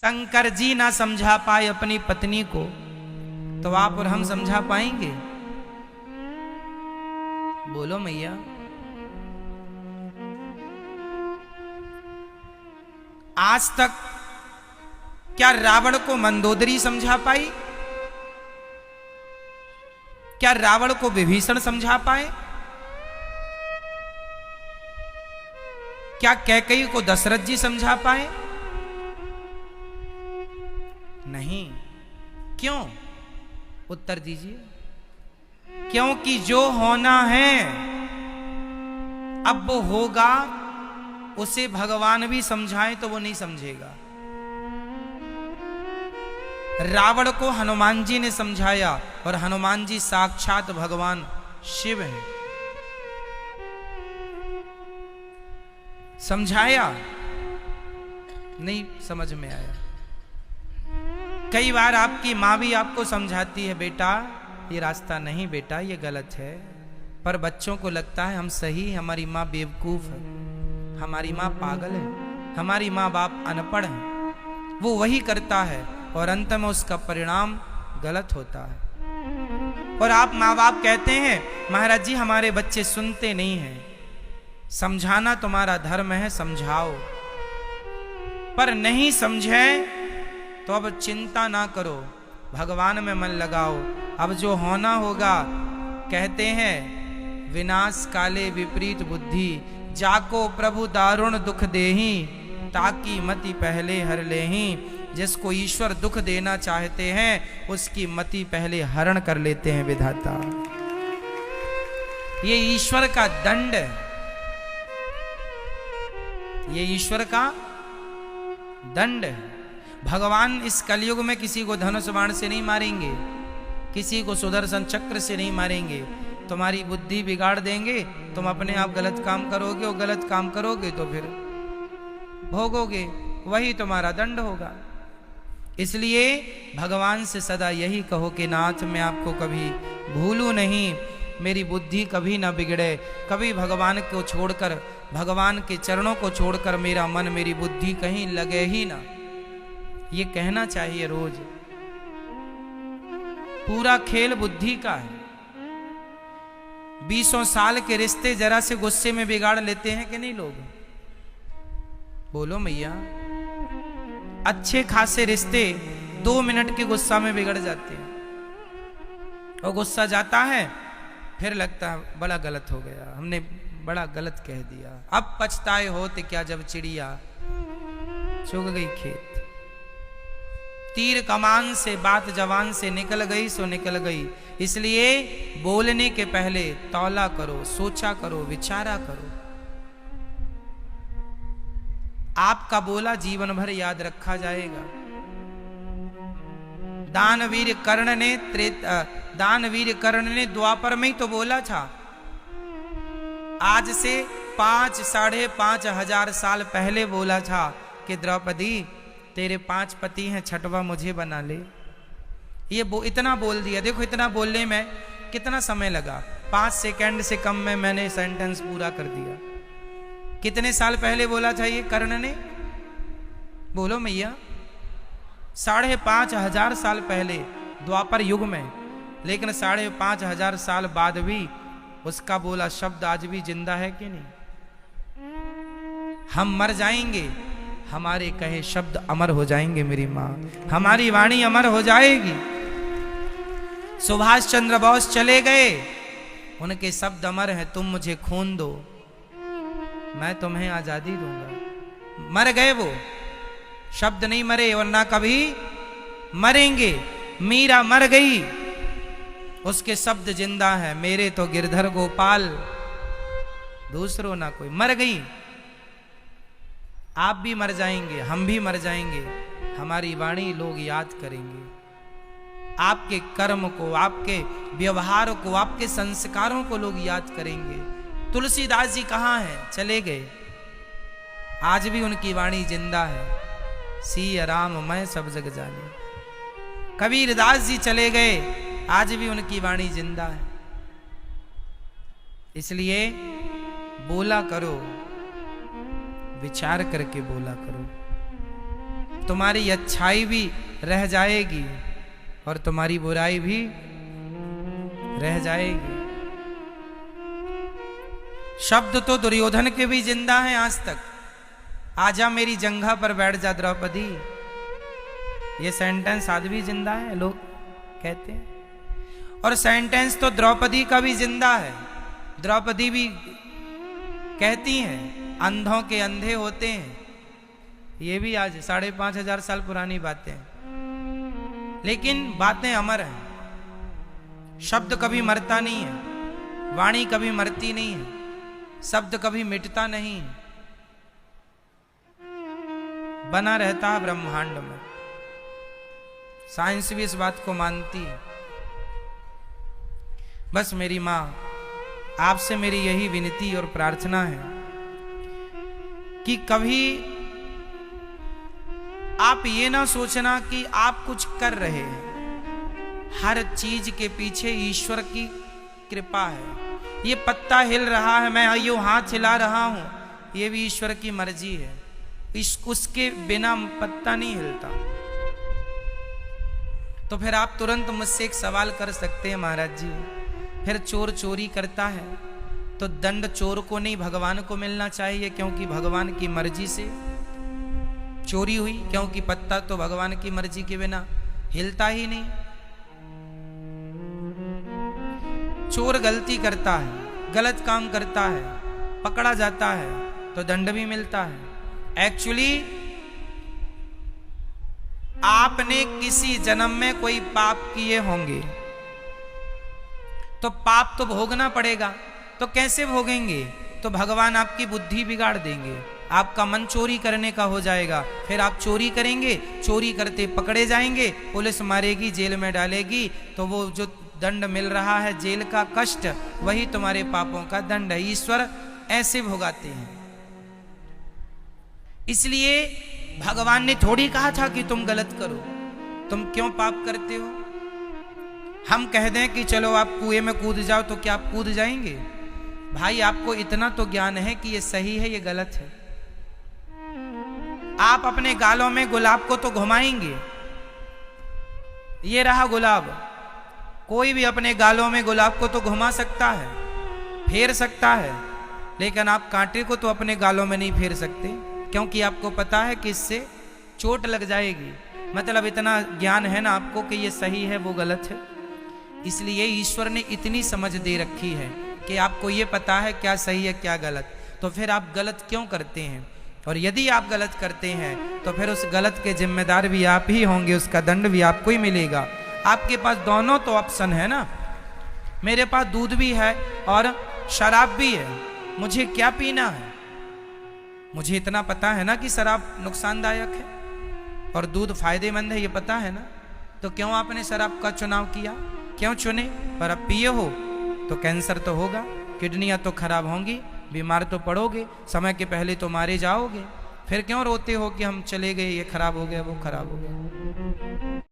शंकर जी ना समझा पाए अपनी पत्नी को, तो आप और हम समझा पाएंगे? बोलो मैया। आज तक क्या रावण को मंदोदरी समझा पाई? क्या रावण को विभीषण समझा पाए? क्या कैकेयी को दशरथ जी समझा पाए? नहीं। क्यों? उत्तर दीजिए। क्योंकि जो होना है अब वो होगा, उसे भगवान भी समझाए तो वो नहीं समझेगा। रावण को हनुमान जी ने समझाया, और हनुमान जी साक्षात भगवान शिव है। समझाया, नहीं समझ में आया। कई बार आपकी माँ भी आपको समझाती है, बेटा ये रास्ता नहीं, बेटा ये गलत है, पर बच्चों को लगता है हम सही, हमारी माँ बेवकूफ है, हमारी माँ पागल है, हमारी माँ बाप अनपढ़ है। वो वही करता है और अंत में उसका परिणाम गलत होता है। और आप माँ बाप कहते हैं, महाराज जी हमारे बच्चे सुनते नहीं हैं, समझाना तुम्हारा धर्म है, समझाओ। पर नहीं समझे तो अब चिंता ना करो, भगवान में मन लगाओ। अब जो होना होगा, कहते हैं विनाश काले विपरीत बुद्धि, जाको प्रभु दारुण दुख देही, ताकि मति पहले हर लेही। जिसको ईश्वर दुख देना चाहते हैं, उसकी मति पहले हरण कर लेते हैं विधाता। ये ईश्वर का दंड है, ये ईश्वर का दंड है। भगवान इस कलयुग में किसी को धनुष बाण से नहीं मारेंगे, किसी को सुदर्शन चक्र से नहीं मारेंगे। तुम्हारी बुद्धि बिगाड़ देंगे, तुम अपने आप गलत काम करोगे, और गलत काम करोगे तो फिर भोगोगे, वही तुम्हारा दंड होगा। इसलिए भगवान से सदा यही कहो कि नाथ मैं आपको कभी भूलूं नहीं, मेरी बुद्धि कभी ना बिगड़े, कभी भगवान को छोड़कर, भगवान के चरणों को छोड़कर मेरा मन मेरी बुद्धि कहीं लगे ही ना। ये कहना चाहिए रोज। पूरा खेल बुद्धि का है। 20 साल के रिश्ते जरा से गुस्से में बिगाड़ लेते हैं कि नहीं लोग? बोलो मैया। अच्छे खासे रिश्ते 2 मिनट के गुस्सा में बिगड़ जाते हैं, और गुस्सा जाता है, फिर लगता है बड़ा गलत हो गया, हमने बड़ा गलत कह दिया। अब पछताए होते क्या जब चिड़िया चुग गई खेत। तीर कमान से बात जवान से निकल गई सो निकल गई। इसलिए बोलने के पहले तौला करो, सोचा करो, विचारा करो। आपका बोला जीवन भर याद रखा जाएगा। दानवीर कर्ण ने द्वापर में ही तो बोला था। आज से 5-5.5 हजार साल पहले बोला था कि द्रौपदी तेरे 5 पति हैं, छठवा मुझे बना ले। ये इतना बोल दिया। देखो इतना बोलने में कितना समय लगा, 5 सेकंड से कम में मैंने सेंटेंस पूरा कर दिया। कितने साल पहले बोला था ये कर्ण ने? बोलो मैया। 5.5 हजार साल पहले, द्वापर युग में। लेकिन 5.5 हजार साल बाद भी उसका बोला शब्द आज भी जिंदा है कि नहीं? हम मर जाएंगे, हमारे कहे शब्द अमर हो जाएंगे मेरी माँ, हमारी वाणी अमर हो जाएगी। सुभाष चंद्र बोस चले गए, उनके शब्द अमर हैं, तुम मुझे खून दो मैं तुम्हें आजादी दूंगा। मर गए वो, शब्द नहीं मरे और ना कभी मरेंगे। मीरा मर गई, उसके शब्द जिंदा है, मेरे तो गिरधर गोपाल दूसरों ना कोई। मर गई, आप भी मर जाएंगे, हम भी मर जाएंगे, हमारी वाणी लोग याद करेंगे। आपके कर्म को, आपके व्यवहार को, आपके संस्कारों को लोग याद करेंगे। तुलसीदास जी कहाँ हैं? चले गए, आज भी उनकी वाणी जिंदा है। सिया राम मैं सब जग जाने। कबीरदास जी चले गए, आज भी उनकी वाणी जिंदा है। इसलिए बोला करो, विचार करके बोला करो। तुम्हारी अच्छाई भी रह जाएगी और तुम्हारी बुराई भी रह जाएगी। शब्द तो दुर्योधन के भी जिंदा हैं आज तक। आजा मेरी जंघा पर बैठ जा द्रौपदी, ये सेंटेंस आज भी जिंदा है, लोग कहते हैं। और सेंटेंस तो द्रौपदी का भी जिंदा है। द्रौपदी भी कहती हैं अंधों के अंधे होते हैं। ये भी आज 5,500 साल पुरानी बातें हैं, लेकिन बातें अमर हैं। शब्द कभी मरता नहीं है, वाणी कभी मरती नहीं है, शब्द कभी मिटता नहीं है, बना रहता है ब्रह्मांड में। साइंस भी इस बात को मानती है। बस मेरी मां, आपसे मेरी यही विनती और प्रार्थना है कि कभी आप ये ना सोचना कि आप कुछ कर रहे हैं। हर चीज के पीछे ईश्वर की कृपा है। ये पत्ता हिल रहा है, मैं यूं हाथ हिला रहा हूं, ये भी ईश्वर की मर्जी है। उसके बिना पत्ता नहीं हिलता। तो फिर आप तुरंत मुझसे एक सवाल कर सकते हैं, महाराज जी फिर चोर चोरी करता है तो दंड चोर को नहीं भगवान को मिलना चाहिए, क्योंकि भगवान की मर्जी से चोरी हुई, क्योंकि पत्ता तो भगवान की मर्जी के बिना हिलता ही नहीं। चोर गलती करता है, गलत काम करता है, पकड़ा जाता है तो दंड भी मिलता है। एक्चुअली आपने किसी जन्म में कोई पाप किए होंगे तो पाप तो भोगना पड़ेगा। तो कैसे भोगेंगे? तो भगवान आपकी बुद्धि बिगाड़ देंगे, आपका मन चोरी करने का हो जाएगा। फिर आप चोरी करेंगे, चोरी करते पकड़े जाएंगे, पुलिस मारेगी, जेल में डालेगी, तो वो जो दंड मिल रहा है जेल का कष्ट, वही तुम्हारे पापों का दंड है। ईश्वर ऐसे भोगाते हैं। इसलिए भगवान ने थोड़ी कहा था कि तुम गलत करो, तुम क्यों पाप करते हो। हम कह दें कि चलो आप कुएं में कूद जाओ तो क्या आप कूद जाएंगे? भाई आपको इतना तो ज्ञान है कि ये सही है, ये गलत है। आप अपने गालों में गुलाब को तो घुमाएंगे, ये रहा गुलाब। कोई भी अपने गालों में गुलाब को तो घुमा सकता है, फेर सकता है, लेकिन आप कांटे को तो अपने गालों में नहीं फेर सकते, क्योंकि आपको पता है कि इससे चोट लग जाएगी। मतलब इतना ज्ञान है ना आपको कि ये सही है, वो गलत है। इसलिए ईश्वर ने इतनी समझ दे रखी है कि आपको ये पता है क्या सही है क्या गलत। तो फिर आप गलत क्यों करते हैं? और यदि आप गलत करते हैं तो फिर उस गलत के जिम्मेदार भी आप ही होंगे, उसका दंड भी आपको ही मिलेगा। आपके पास दोनों तो ऑप्शन है ना। मेरे पास दूध भी है और शराब भी है, मुझे क्या पीना है? मुझे इतना पता है ना कि शराब नुकसानदायक है और दूध फायदेमंद है, ये पता है ना। तो क्यों आपने शराब का चुनाव किया? क्यों चुने? पर अब पिए हो तो कैंसर तो होगा, किडनियां तो खराब होंगी, बीमार तो पड़ोगे, समय के पहले तो मारे जाओगे। फिर क्यों रोते हो कि हम चले गए, ये खराब हो गया, वो खराब हो गया?